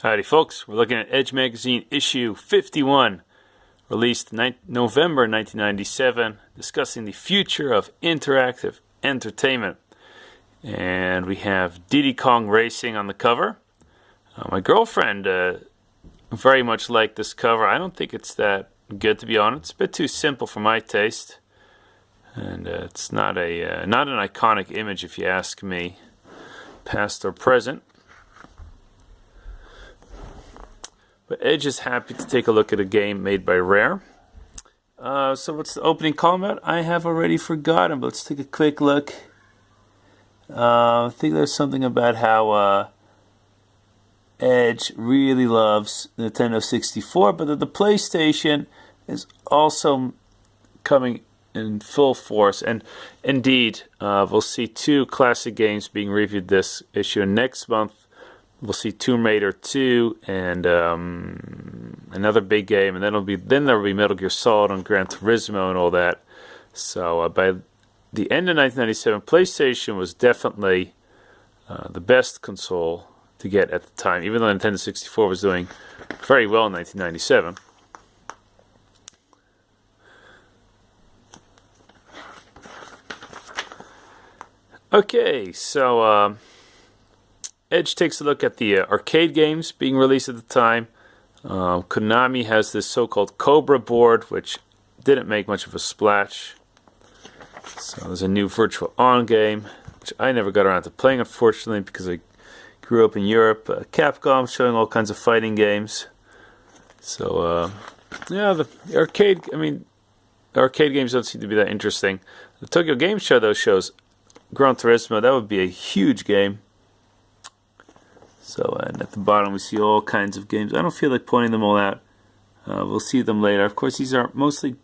Howdy folks, we're looking at Edge Magazine issue 51, released November 1997, discussing the future of interactive entertainment. And we have Diddy Kong Racing on the cover. My girlfriend very much liked this cover. I don't think it's that good, to be honest. It's a bit too simple for my taste. And it's not an iconic image if you ask me, past or present. But Edge is happy to take a look at a game made by Rare. So what's the opening comment? I have already forgotten, but let's take a quick look. I think there's something about how Edge really loves the Nintendo 64, but that the PlayStation is also coming in full force. And indeed, we'll see two classic games being reviewed this issue. And next month, we'll see Tomb Raider 2 and another big game, and then there'll be Metal Gear Solid and Gran Turismo and all that. So by the end of 1997, PlayStation was definitely the best console to get at the time, even though Nintendo 64 was doing very well in 1997. Okay, so Edge takes a look at the arcade games being released at the time. Konami has this so-called Cobra board, which didn't make much of a splash. So there's a new Virtual On game, which I never got around to playing, unfortunately, because I grew up in Europe. Capcom showing all kinds of fighting games. So yeah, the arcade games don't seem to be that interesting. The Tokyo Game Show, though, shows Gran Turismo. That would be a huge game. So, and at the bottom we see all kinds of games. I don't feel like pointing them all out. We'll see them later. Of course, these are mostly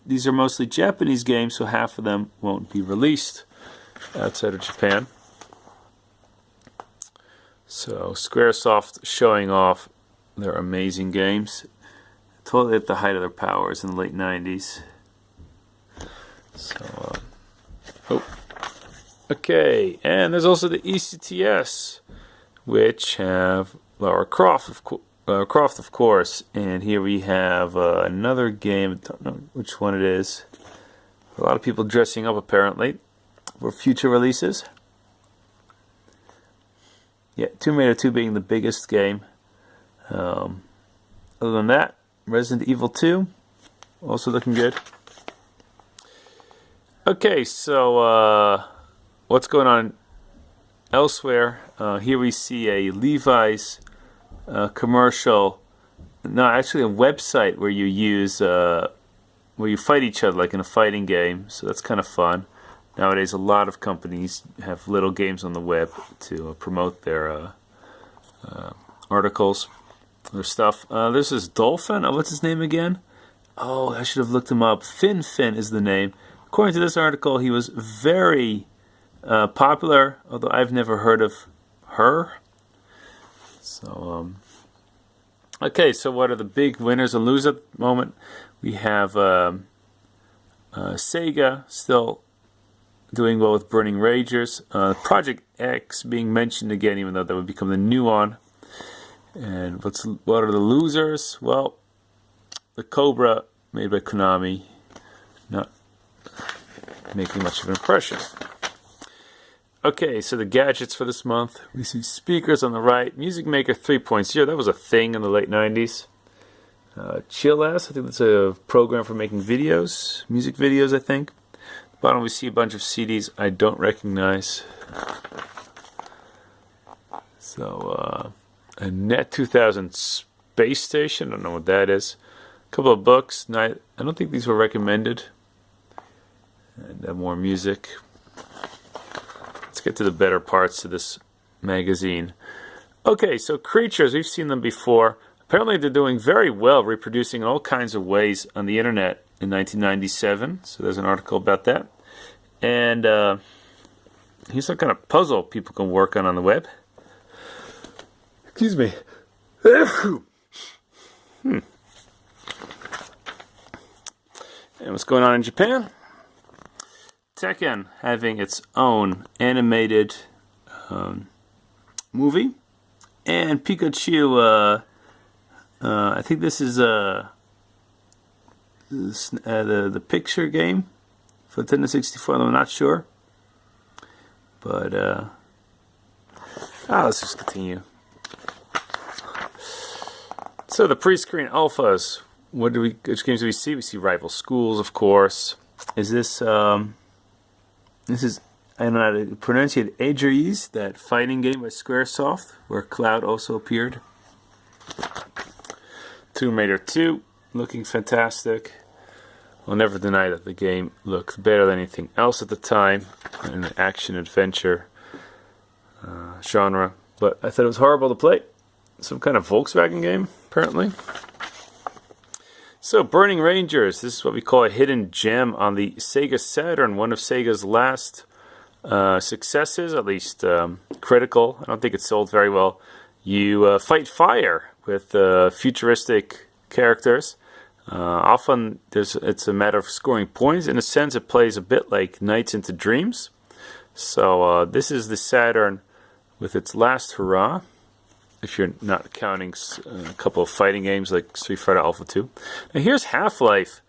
Japanese games, so half of them won't be released outside of Japan. So, Squaresoft showing off their amazing games. Totally at the height of their powers in the late 90s. So, okay, and there's also the ECTS, which have Lara Croft, of course. And here we have another game. I don't know which one it is. A lot of people dressing up, apparently, for future releases. Yeah, Tomb Raider 2 being the biggest game. Other than that, Resident Evil 2, also looking good. Okay, so what's going on elsewhere? Here we see a Levi's commercial. No, actually a website where you use where you fight each other like in a fighting game. So that's kind of fun. Nowadays, a lot of companies have little games on the web to promote their articles, their stuff. This is Dolphin. Oh, what's his name again? Oh, I should have looked him up. Fin is the name. According to this article, he was very popular, although I've never heard of her. So, okay, so what are the big winners and losers at the moment? We have Sega still doing well with Burning Ragers. Project X being mentioned again, even though that would become the new one. And what are the losers? Well, the Cobra, made by Konami, not making much of an impression. Okay, so the gadgets for this month. We see speakers on the right. Music Maker 3.0. That was a thing in the late 90s. Chillass. I think that's a program for making videos. Music videos, I think. At the bottom we see a bunch of CDs I don't recognize. So, a Net 2000 Space Station. I don't know what that is. A couple of books. I don't think these were recommended. And more music. Let's get to the better parts of this magazine. Okay, so creatures, we've seen them before. Apparently they're doing very well, reproducing in all kinds of ways on the internet in 1997. So there's an article about that. And here's some kind of puzzle people can work on the web. Excuse me. And what's going on in Japan? Tekken having its own animated movie, and Pikachu I think this is the picture game for Nintendo 64. I'm not sure, but let's just continue. So the pre-screen alphas. Which games do we see? We see Rival Schools, of course. Is this this is, I don't know how to pronounce it, Aegis, that fighting game by Squaresoft, where Cloud also appeared. Tomb Raider 2, looking fantastic. I'll never deny that the game looked better than anything else at the time in the action-adventure genre. But I thought it was horrible to play. Some kind of Volkswagen game, apparently. So, Burning Rangers, this is what we call a hidden gem on the Sega Saturn, one of Sega's last successes, at least critical. I don't think it sold very well. You fight fire with futuristic characters. Often it's a matter of scoring points. In a sense, it plays a bit like Nights into Dreams. So this is the Saturn with its last hurrah, if you're not counting a couple of fighting games like Street Fighter Alpha 2. Now here's Half-Life.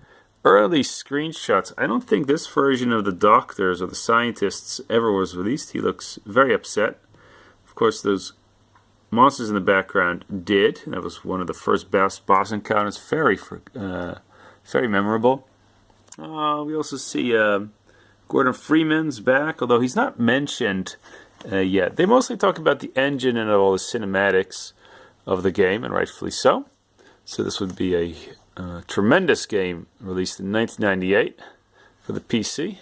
Early screenshots. I don't think this version of the doctors or the scientists ever was released. He looks very upset. Of course, those monsters in the background did. That was one of the first boss encounters. Very memorable. We also see Gordon Freeman's back, although he's not mentioned yet. They mostly talk about the engine and all the cinematics of the game, and rightfully so. So this would be a tremendous game released in 1998 for the PC.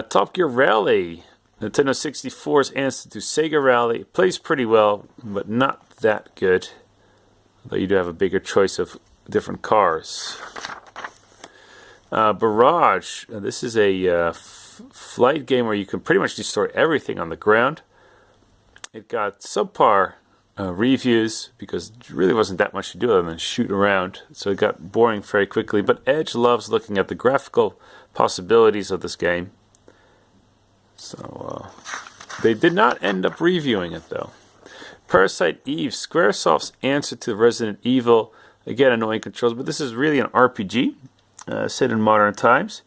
Top Gear Rally, Nintendo 64's answer to Sega Rally. It plays pretty well, but not that good. Although you do have a bigger choice of different cars. Barrage, this is a flight game where you can pretty much destroy everything on the ground. It got subpar reviews because it really wasn't that much to do other than shoot around, so it got boring very quickly. But Edge loves looking at the graphical possibilities of this game, so they did not end up reviewing it though. Parasite Eve, Squaresoft's answer to Resident Evil. Again, annoying controls, but this is really an RPG set in modern times.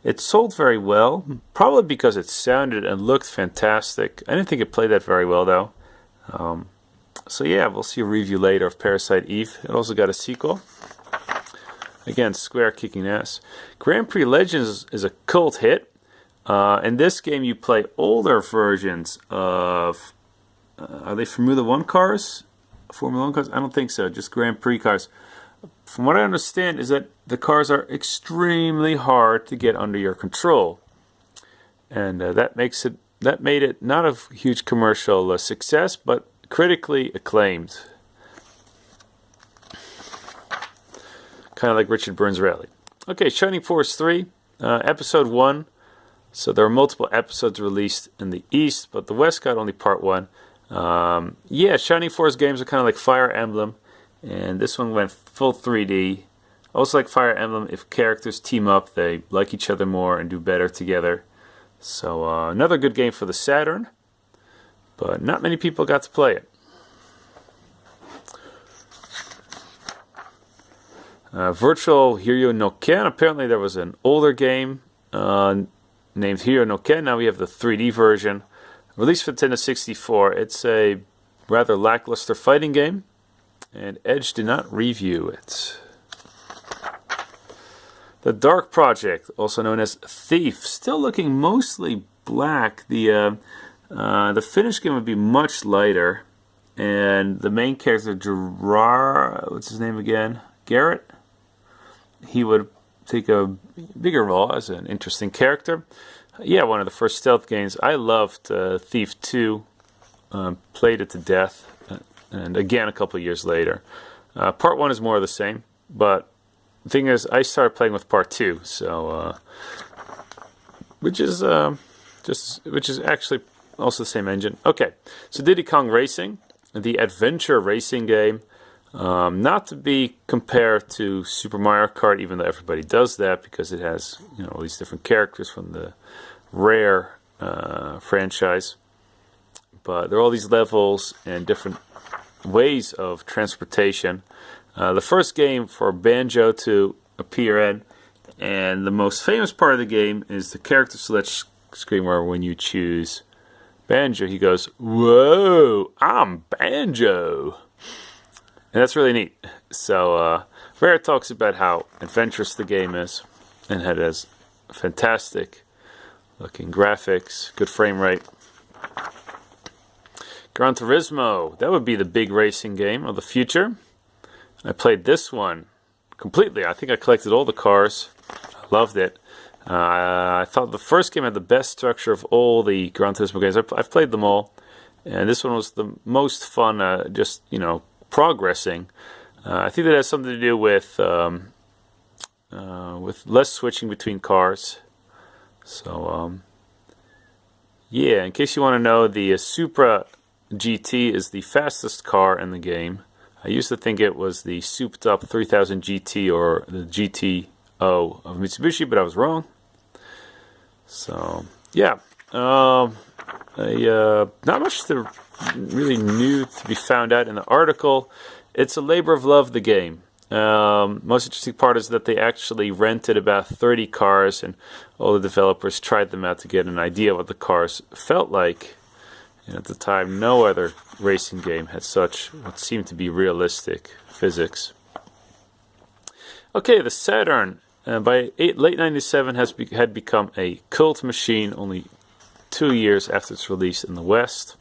It sold very well, probably because it sounded and looked fantastic. I didn't think it played that very well, though. So yeah, we'll see a review later of Parasite Eve. It also got a sequel. Again, Square kicking ass. Grand Prix Legends is a cult hit. In this game, you play older versions of... are they Formula 1 cars? Formula 1 cars? I don't think so, just Grand Prix cars. From what I understand is that the cars are extremely hard to get under your control, and that made it not a huge commercial success, but critically acclaimed. Kind of like Richard Burns' Rally. Okay, Shining Force 3, Episode 1. So there are multiple episodes released in the East, but the West got only Part 1. Yeah, Shining Force games are kind of like Fire Emblem. And this one went full 3D. Also like Fire Emblem, if characters team up, they like each other more and do better together. So another good game for the Saturn, but not many people got to play it. Virtual Hero no Ken. Apparently there was an older game named Hero no Ken. Now we have the 3D version. Released for Nintendo 64. It's a rather lackluster fighting game, and Edge did not review it. The Dark Project, also known as Thief, still looking mostly black. The finished game would be much lighter, and the main character, Gerard, what's his name again? Garrett? He would take a bigger role as an interesting character. Yeah, one of the first stealth games. I loved Thief 2, played it to death, and again a couple of years later. Part 1 is more of the same, but the thing is, I started playing with Part 2, so which is actually also the same engine. Okay, so Diddy Kong Racing, the adventure racing game, not to be compared to Super Mario Kart, even though everybody does that because it has all these different characters from the Rare franchise. But there are all these levels and different ways of transportation. The first game for Banjo to appear in, and the most famous part of the game is the character select screen where when you choose Banjo, he goes, "Whoa, I'm Banjo." And that's really neat. So, Rare talks about how adventurous the game is, and it has fantastic looking graphics, good frame rate. Gran Turismo, that would be the big racing game of the future. I played this one completely. I think I collected all the cars. I loved it. I thought the first game had the best structure of all the Gran Turismo games. I've played them all, and this one was the most fun, just, progressing. I think that has something to do with less switching between cars. So, yeah, in case you want to know, the Supra GT is the fastest car in the game. I used to think it was the souped up 3000 GT or the GTO of Mitsubishi, but I was wrong. So, yeah. Not much really new to be found out in the article. It's a labor of love, the game. Most interesting part is that they actually rented about 30 cars, and all the developers tried them out to get an idea of what the cars felt like. And at the time, no other racing game had such what seemed to be realistic physics. Okay, the Saturn, by late '97, had become a cult machine only 2 years after its release in the West.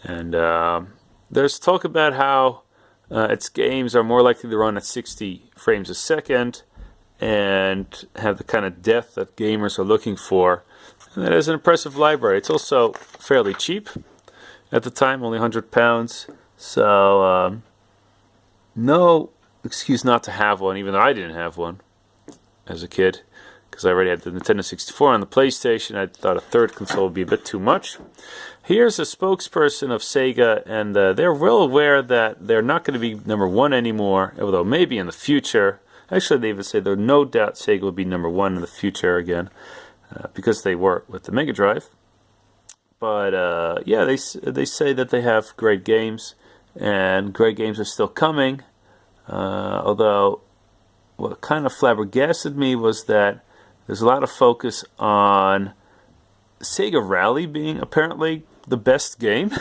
And there's talk about how its games are more likely to run at 60 frames a second and have the kind of depth that gamers are looking for. And that is an impressive library. It's also fairly cheap at the time, only £100. So, no excuse not to have one, even though I didn't have one as a kid, because I already had the Nintendo 64 and the PlayStation. I thought a third console would be a bit too much. Here's a spokesperson of Sega, and they're well aware that they're not going to be #1 anymore, although maybe in the future. Actually, they even say there's no doubt Sega will be #1 in the future again, because they were with the Mega Drive. But yeah, they say that they have great games, and great games are still coming. Although, what kind of flabbergasted me was that there's a lot of focus on Sega Rally being apparently the best game.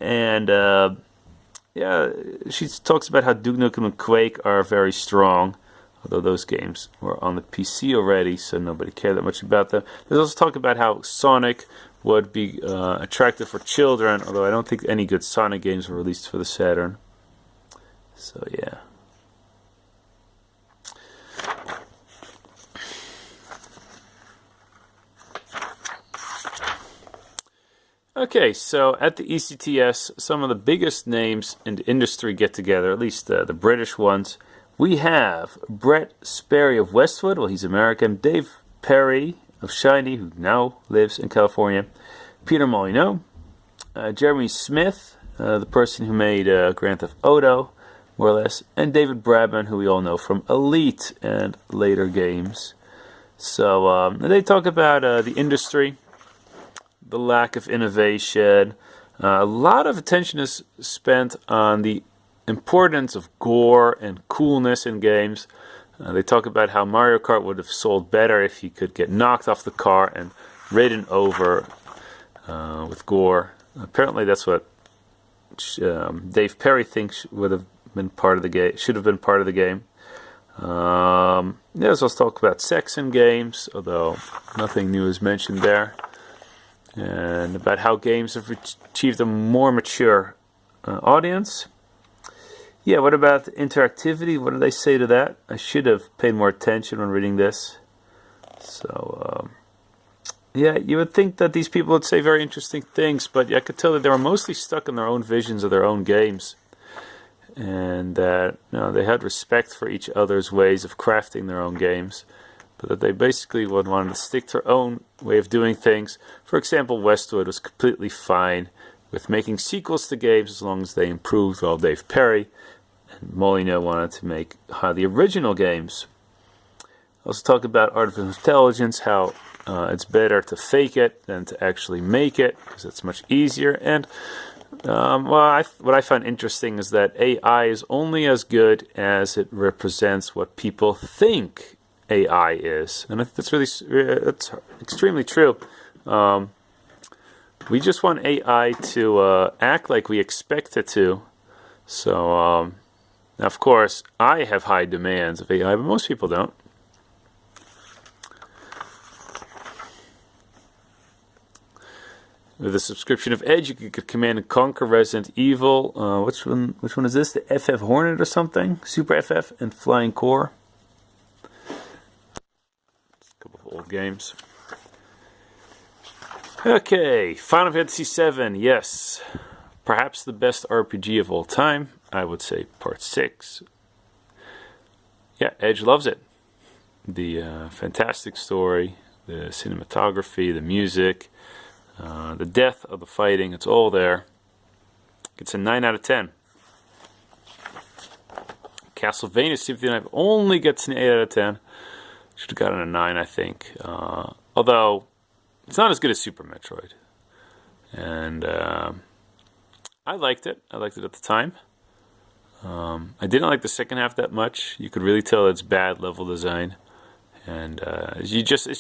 And yeah, she talks about how Duke Nukem and Quake are very strong, although those games were on the PC already, so nobody cared that much about them. There's also talk about how Sonic would be attractive for children, although I don't think any good Sonic games were released for the Saturn. So yeah. Okay, so at the ECTS, some of the biggest names in the industry get together, at least the British ones. We have Brett Sperry of Westwood, well, he's American. Dave Perry of Shiny, who now lives in California. Peter Molyneux. Jeremy Smith, the person who made Grand Theft Auto, more or less. And David Bradman, who we all know from Elite and later games. So they talk about the industry, the lack of innovation. A lot of attention is spent on the importance of gore and coolness in games. They talk about how Mario Kart would have sold better if he could get knocked off the car and ridden over with gore. Apparently that's what Dave Perry thinks would have been part of the game, should have been part of the game. There's also talk about sex in games, although nothing new is mentioned there. And about how games have achieved a more mature audience. Yeah, what about interactivity? What do they say to that? I should have paid more attention when reading this. So, yeah, you would think that these people would say very interesting things, but I could tell that they were mostly stuck in their own visions of their own games. And that they had respect for each other's ways of crafting their own games, but that they basically wanted to stick to their own way of doing things. For example, Westwood was completely fine with making sequels to games as long as they improved, while Dave Perry and Molyneux wanted to make the original games. Also talk about artificial intelligence, how it's better to fake it than to actually make it, because it's much easier. And What I find interesting is that AI is only as good as it represents what people think AI is, and I think that's extremely true. We just want AI to act like we expect it to. So, now of course, I have high demands of AI, but most people don't. With a subscription of Edge, you could Command and Conquer Resident Evil. Which one is this? The FF Hornet or something? Super FF and Flying Core. A couple of old games. Okay, Final Fantasy VII. Yes, perhaps the best RPG of all time. I would say Part 6. Yeah, Edge loves it. The fantastic story, the cinematography, the music. The depth of the fighting, it's all there. It's a 9 out of 10. Castlevania Symphony of the Night only gets an 8 out of 10. Should have gotten a 9, I think. Although, it's not as good as Super Metroid. And I liked it. I liked it at the time. I didn't like the second half that much. You could really tell it's bad level design. And it's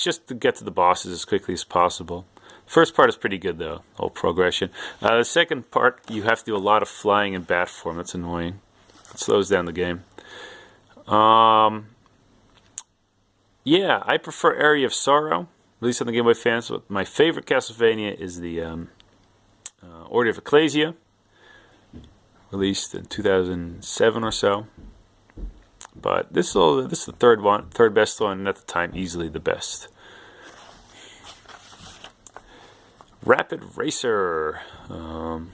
just to get to the bosses as quickly as possible. First part is pretty good though, whole progression. The second part, you have to do a lot of flying in bat form. That's annoying. It slows down the game. Yeah, I prefer Area of Sorrow, released on the Game Boy Advance. My favorite Castlevania is the Order of Ecclesia, released in 2007 or so. But this is the third best one, and at the time, easily the best. Rapid Racer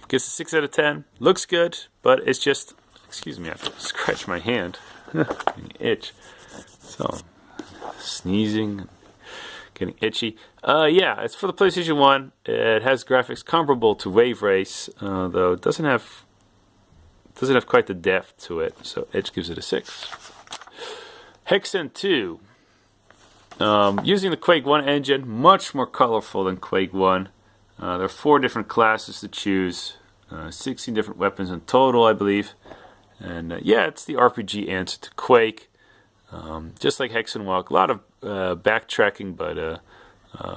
gets a 6 out of 10. Looks good, but it's just... Excuse me, I have to scratch my hand. Itch. So, sneezing, getting itchy. Yeah, it's for the PlayStation 1. It has graphics comparable to Wave Race, though it doesn't have quite the depth to it. So Edge gives it a 6. Hexen 2. Using the Quake 1 engine, much more colorful than Quake 1. There are 4 different classes to choose, 16 different weapons in total, I believe. And yeah, it's the RPG answer to Quake. Just like Hexen Walk, a lot of backtracking, but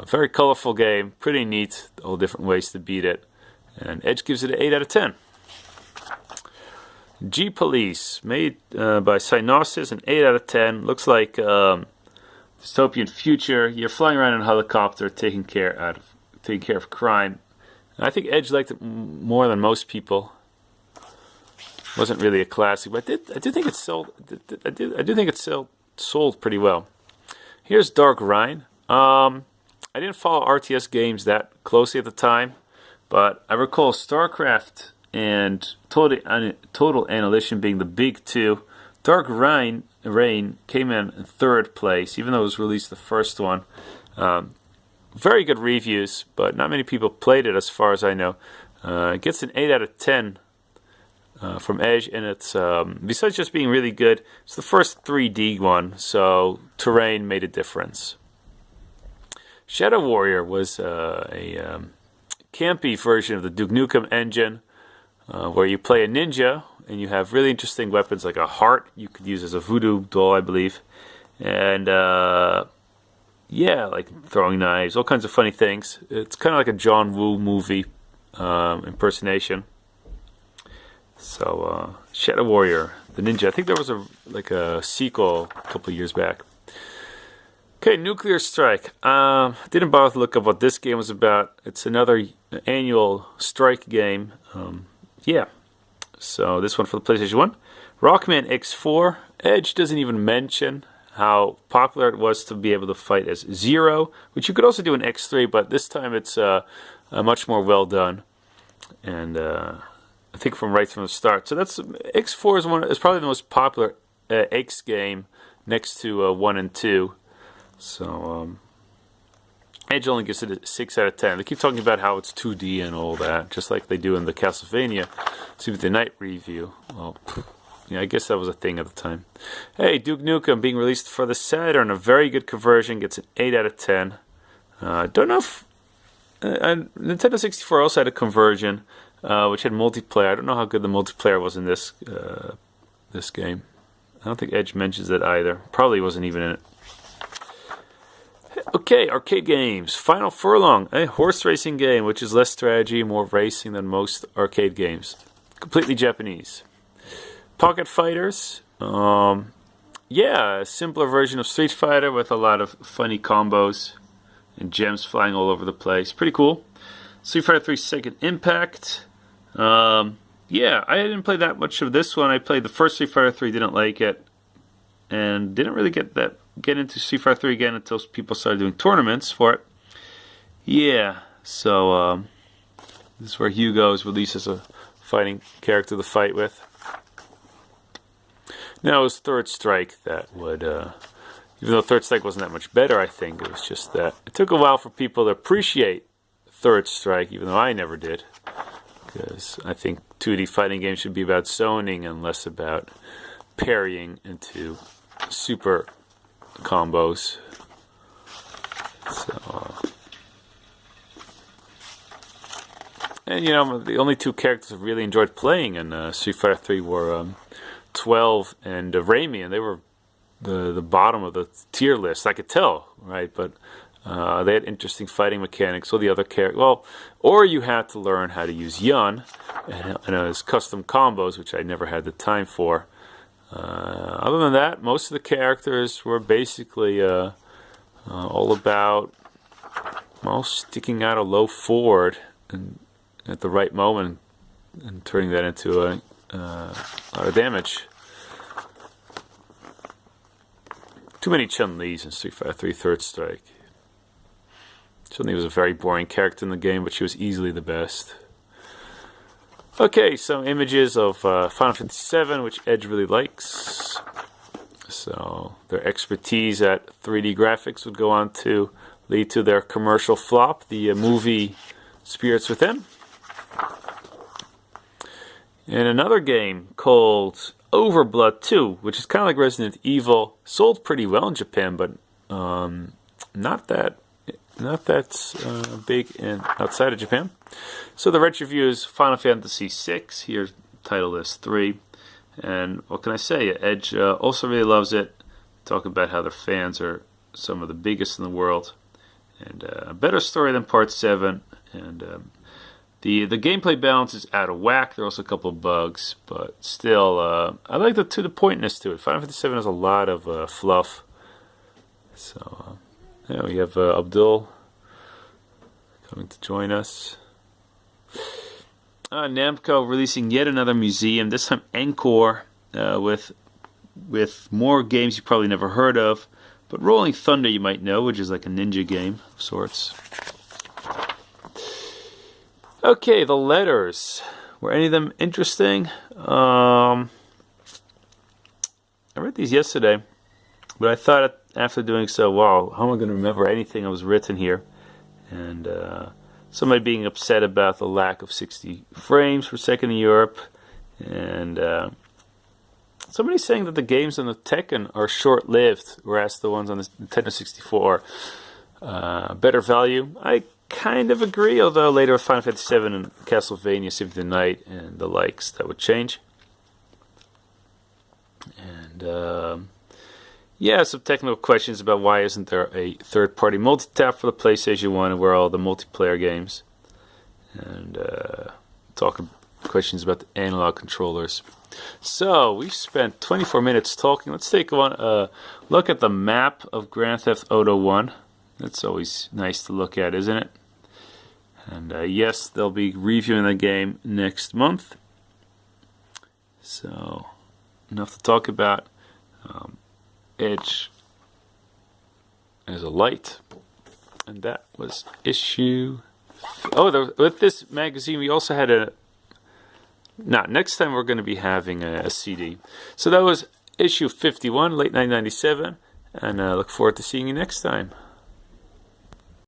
very colorful game, pretty neat, all different ways to beat it. And Edge gives it an 8 out of 10. G-Police, made by Psygnosis, an 8 out of 10. Looks like dystopian future. You're flying around in a helicopter, taking care of crime. And I think Edge liked it more than most people. Wasn't really a classic, but I do think it sold. I do think it sold pretty well. Here's Dark Rhine. I didn't follow RTS games that closely at the time, but I recall StarCraft and Total Annihilation being the big two. Dark Reign came in third place, even though it was released the first one. Very good reviews, but not many people played it as far as I know. It gets an 8 out of 10 from Edge, and it's, besides just being really good, it's the first 3D one, so terrain made a difference. Shadow Warrior was a campy version of the Duke Nukem engine, where you play a ninja, and you have really interesting weapons like a heart you could use as a voodoo doll, I believe. And yeah, like throwing knives, all kinds of funny things. It's kind of like a John Woo movie impersonation. So, Shadow Warrior, the ninja. I think there was a sequel a couple of years back. Okay, Nuclear Strike. Didn't bother to look up what this game was about. It's another annual strike game. Yeah. So this one for the PlayStation 1. Rockman X4. Edge doesn't even mention how popular it was to be able to fight as Zero, which you could also do in X3, but this time it's much more well done. And I think from the start. So that's X4 is probably the most popular X game next to 1 and 2. So Edge only gives it a 6 out of 10. They keep talking about how it's 2D and all that, just like they do in the Castlevania Symphony of the Night review. Well, yeah, I guess that was a thing at the time. Hey, Duke Nukem being released for the Saturn, a very good conversion, gets an 8 out of 10. Don't know if Nintendo 64 also had a conversion. which had multiplayer. I don't know how good the multiplayer was in this this game. I don't think Edge mentions it either. Probably wasn't even in it. Okay, arcade games. Final Furlong, a horse racing game, which is less strategy, more racing than most arcade games. Completely Japanese. Pocket Fighters. Yeah, a simpler version of Street Fighter with a lot of funny combos and gems flying all over the place. Pretty cool. Street Fighter 3 Second Impact. Yeah, I didn't play that much of this one. I played the first Street Fighter 3, didn't like it, and didn't really get into Street Fighter 3 again until people started doing tournaments for it. Yeah, so this is where Hugo is released as a fighting character to fight with. Now it was Third Strike that would, even though Third Strike wasn't that much better, I think, it was just that it took a while for people to appreciate Third Strike, even though I never did. Because I think 2D fighting games should be about zoning and less about parrying into super combos. So, and you know, the only two characters I really enjoyed playing in Street Fighter 3 were 12 and Raimi, and they were the bottom of the tier list. I could tell, right? But they had interesting fighting mechanics. All the other characters, well, or you had to learn how to use Yun and his custom combos, which I never had the time for. Other than that, most of the characters were basically all about sticking out a low forward and at the right moment and turning that into a lot of damage. Too many Chun-Li's in Street Fighter 3 Third Strike. Chun-Li was a very boring character in the game, but she was easily the best. Okay, some images of Final Fantasy VII, which Edge really likes. So their expertise at 3D graphics would go on to lead to their commercial flop, the movie Spirits Within. And another game called Overblood 2, which is kind of like Resident Evil, sold pretty well in Japan, but not that big outside of Japan. So the retro review is Final Fantasy VI. Here, title is 3. And what can I say? Edge also really loves it. Talking about how their fans are some of the biggest in the world. And a better story than Part 7. And the gameplay balance is out of whack. There are also a couple of bugs. But still, I like the to-the-pointness to it. Final Fantasy VII has a lot of fluff. So, yeah, we have Abdul coming to join us. Namco releasing yet another museum, this time Encore, with more games you probably never heard of, but Rolling Thunder you might know, which is like a ninja game of sorts. Okay, the letters. Were any of them interesting? I read these yesterday, but I thought after doing so, wow, how am I going to remember anything that was written here? And somebody being upset about the lack of 60 frames per second in Europe, and somebody saying that the games on the Tekken are short-lived, whereas the ones on the Nintendo 64 are better value. I kind of agree, although later with Final Fantasy VII and Castlevania Symphony of the Night and the likes, that would change. And yeah, some technical questions about why isn't there a third-party multi-tap for the PlayStation 1 and where are all the multiplayer games. And questions about the analog controllers. So, we've spent 24 minutes talking. Let's take a look at the map of Grand Theft Auto 1. That's always nice to look at, isn't it? And yes, they'll be reviewing the game next month. So, enough to talk about. Edge as a light, and that was issue. With this magazine, we also had next time we're going to be having a CD. So that was issue 51, late 1997, and I look forward to seeing you next time.